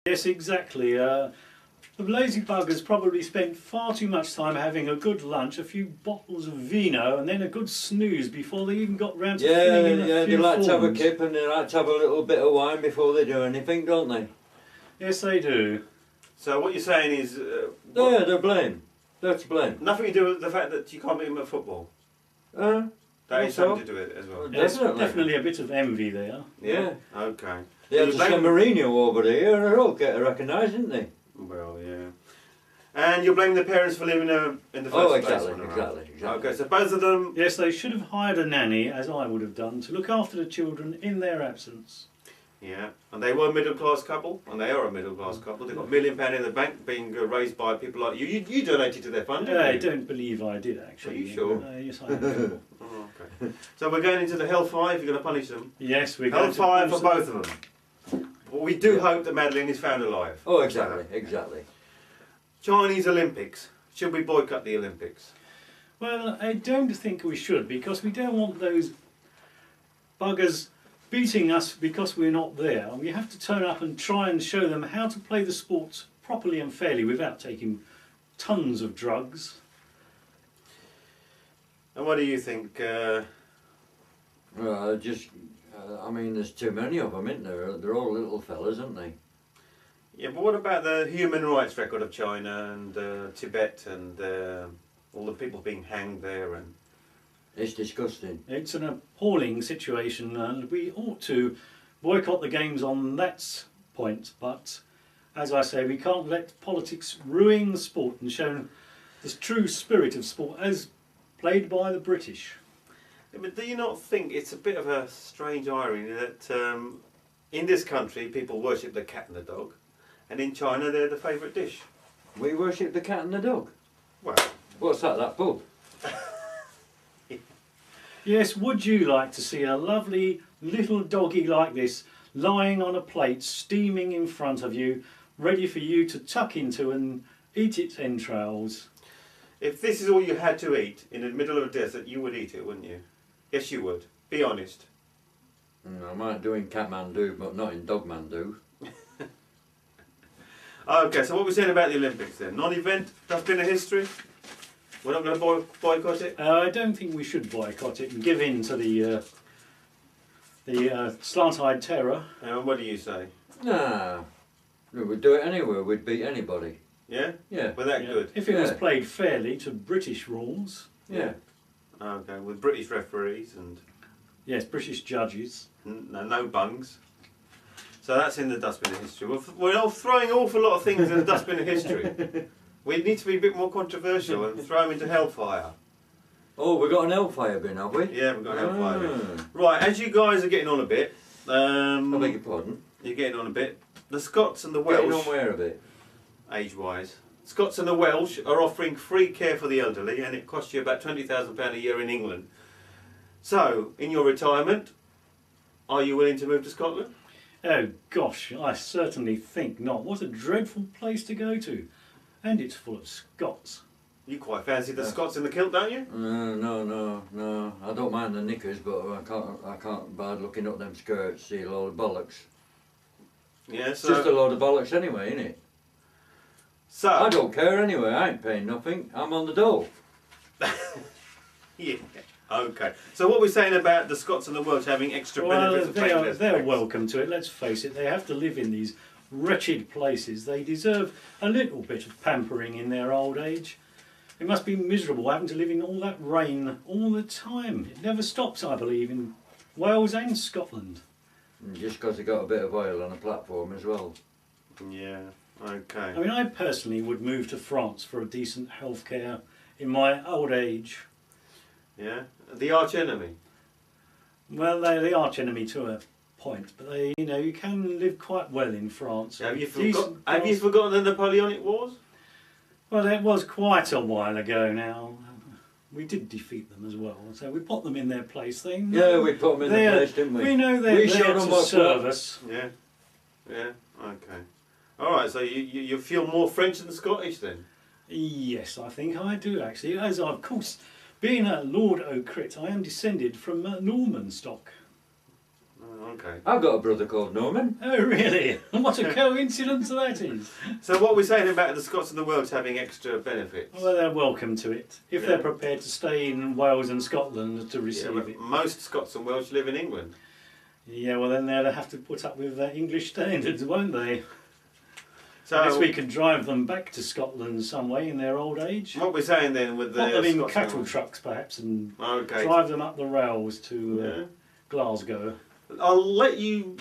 Yes, exactly. The lazy buggers probably spent far too much time having a good lunch, a few bottles of vino, and then a good snooze before they even got round to filling in a few they like to have a forms. kip and they like to have a little bit of wine before they do anything, don't they? Yes, they do. So what you're saying is... yeah, they're blame. They're to blame. Nothing to do with the fact that you can't beat them at football. That is something to do with it as well. There's definitely a bit of envy there. Yeah? Okay. They had to send Mourinho over there and they'll get recognised, didn't they? Well, yeah. And you're blaming the parents for living in the first place? Exactly. Okay, so both of them... Yes, they should have hired a nanny, as I would have done, to look after the children in their absence. Yeah, and they were a middle-class couple, and they are a middle-class couple. They've got £1 million in the bank being raised by people like you. You donated to their fund, didn't you? I don't believe I did, actually. Are you sure? Yes, I am sure. Oh, okay. So we're going into the hellfire, you're going to punish them? Yes, we're going to... Hellfire for both of them. Well, we do hope that Madeleine is found alive. Oh, exactly. Chinese Olympics. Should we boycott the Olympics? Well, I don't think we should, because we don't want those buggers beating us because we're not there. We have to turn up and try and show them how to play the sports properly and fairly without taking tons of drugs. And what do you think? I mean, there's too many of them, isn't there? They're all little fellas, aren't they? Yeah, but what about the human rights record of China and Tibet and all the people being hanged there? And it's disgusting. It's an appalling situation, and we ought to boycott the games on that point. But as I say, we can't let politics ruin the sport and show the true spirit of sport as played by the British. Yeah, but do you not think it's a bit of a strange irony that in this country people worship the cat and the dog, and in China they're the favourite dish? We worship the cat and the dog. Well, what's that pub? Yes, would you like to see a lovely little doggy like this lying on a plate, steaming in front of you, ready for you to tuck into and eat its entrails? If this is all you had to eat in the middle of a desert, you would eat it, wouldn't you? Yes, you would. Be honest. I might do in Kathmandu, but not in Dogmandu. Okay, so what we're saying about the Olympics then? Non-event, dustbin of history? We're not going to boycott it? I don't think we should boycott it and give in to the slant-eyed terror. What do you say? Nah, we'd do it anywhere, we'd beat anybody. Yeah? Yeah. We're that good? If it was played fairly to British rules. Yeah. Okay, with British referees and... Yes, British judges. No bungs. So that's in the dustbin of history. We're all throwing an awful lot of things in the dustbin of history. We need to be a bit more controversial and throw them into hellfire. Oh, we've got an hellfire bin, have we? Yeah, we've got an hellfire bin. Right, as you guys are getting on a bit... I beg your pardon? You're getting on a bit. The Scots and the Welsh... Getting on where a bit? Age-wise. Scots and the Welsh are offering free care for the elderly, and it costs you about £20,000 a year in England. So, in your retirement, are you willing to move to Scotland? Oh gosh, I certainly think not. What a dreadful place to go to. And it's full of Scots. You quite fancy the Scots in the kilt, don't you? No. I don't mind the knickers, but I can't bad looking up them skirts, see a load of bollocks. Yeah, It's just a load of bollocks anyway, isn't it? So I don't care anyway, I ain't paying nothing, I'm on the dole. Yeah, okay. So what we're saying about the Scots and the Welsh having extra benefits of paying less they're tax. welcome to it, let's face it. They have to live in these wretched places. They deserve a little bit of pampering in their old age. It must be miserable having to live in all that rain all the time. It never stops, I believe, in Wales and Scotland. Just because they got a bit of oil on a platform as well. Yeah, okay. I mean, I personally would move to France for a decent healthcare in my old age. Yeah, the arch enemy. Well, they're the arch enemy to a point, but they, you can live quite well in France. Have you forgotten the Napoleonic Wars? Well, it was quite a while ago now. We did defeat them as well, so we put them in their place. We put them in their place, didn't we? We know they're there to serve us. Yeah, okay. All right, so you feel more French than Scottish then? Yes, I think I do actually. As of course, being a Lord O'Crit, I am descended from Norman stock. Okay. I've got a brother called Norman. Oh, really? What a coincidence that is. So what we're saying about the Scots and the Welsh having extra benefits? Well, they're welcome to it if Yeah. they're prepared to stay in Wales and Scotland to Yeah, receive but it. most Scots and Welsh live in England. Yeah, well then they'll have to put up with English standards, won't they? So Unless we can drive them back to Scotland some way in their old age. what we're saying then with the Put them in Scots and cattle Welsh- trucks perhaps and Okay. drive them up the rails to Yeah. Glasgow. I'll let you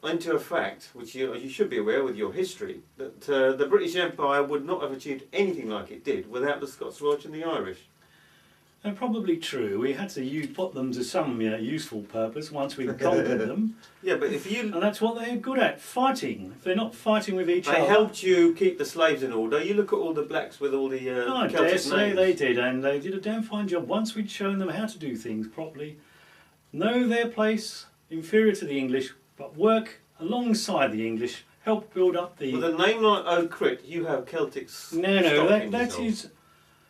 into a fact, which you should be aware with your history, that the British Empire would not have achieved anything like it did without the Scots, Welsh and the Irish. They're probably true. We had to put them to some useful purpose once we conquered them. Yeah, but if you... And that's what they're good at, fighting. If they're not fighting with each They other... helped you keep the slaves in order. You look at all the blacks with all the I Celtic dare say names. they did, and they did a damn fine job. Once we'd shown them how to do things properly, know their place, inferior to the English, but work alongside the English, help build up the... With a name like O'Crit, you have Celtic No, stock in that yourself. is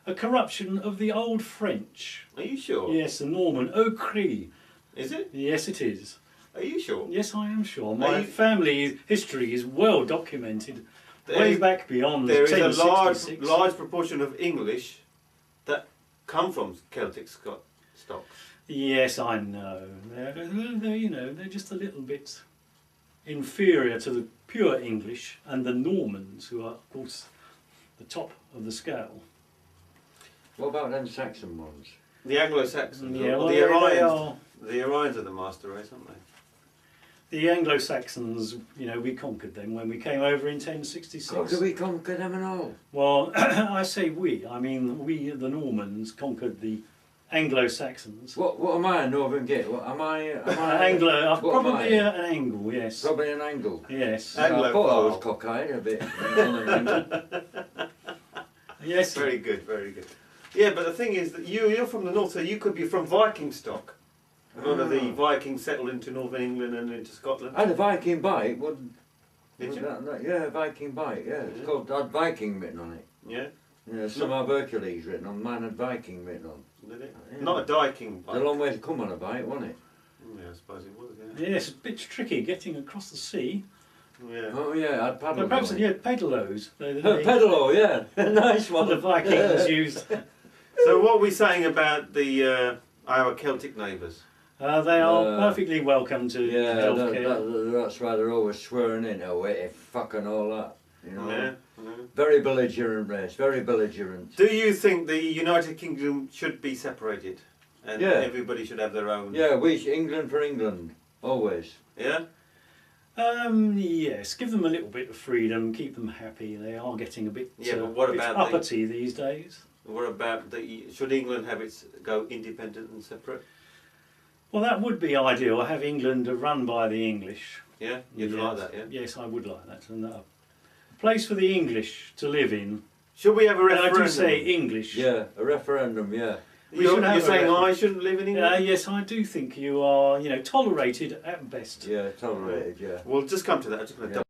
a corruption of the old French. Are you sure? Yes, the Norman, O'Crie. Is it? Yes, it is. Are you sure? Yes, I am sure. Are My you- family history is well documented, There way is- back beyond There is a 1066. large proportion of English that come from Celtic stock. Yes, I know. They're just a little bit inferior to the pure English and the Normans, who are, of course, the top of the scale. What about them Saxon ones? The Anglo-Saxons, Yeah, or well, the they Orions. are. The Orions are the master race, aren't they? The Anglo-Saxons, we conquered them when we came over in God, 1066. did we conquer them and all? Well, I say we. I mean, we, the Normans, conquered the Anglo-Saxons. What am I, a Northern Git? What am I? Am I Anglo, what am probably I? an angle, yes. Probably an angle. Yes. Ang- I thought I was Anglophile. cockeyed a bit. on an angle. Yes. Very good, very good. Yeah, but the thing is that you're from the north, so you could be from Viking stock. A lot of the Vikings settled into northern England and into Scotland. I had a Viking bike. Would Did you? Yeah, a Viking bike. Yeah, it's called. Had Viking written on it. Yeah, Yeah, some have Hercules written on. Mine had Viking written on. did it? Yeah. Not a Diking It's a bike. long way to come on a bike, wasn't it? Yeah, I suppose it was, yeah. Yes, a bit tricky getting across the sea. Yeah. Oh yeah, I'd paddle. But perhaps, on yeah, it. pedalos. Pedalo, yeah, nice What the one. Vikings used. So what are we saying about the our Celtic neighbours? They are perfectly welcome to Yeah, healthcare. that's why they're always swearing in. Oh, wait, fucking all that. You know. Yeah. Very belligerent race. Very belligerent. Do you think the United Kingdom should be separated? And Yeah. everybody should have their own? Yeah, England for England, always. Yeah? Yes, give them a little bit of freedom, keep them happy. They are getting a bit, Yeah, but what bit about uppity these days. What about should England have its go independent and separate? Well, that would be ideal. Have England run by the English. Yeah? You'd Yes. like that, yeah? Yes, I would like that. And a place for the English to live in. Should we have a And I referendum? do say English. Yeah, a referendum, yeah. We should have You're a saying referendum. I shouldn't live in England? Yes, I do think you are, tolerated at best. Yeah, tolerated, yeah. We'll just come to that. I'm just going to Yeah.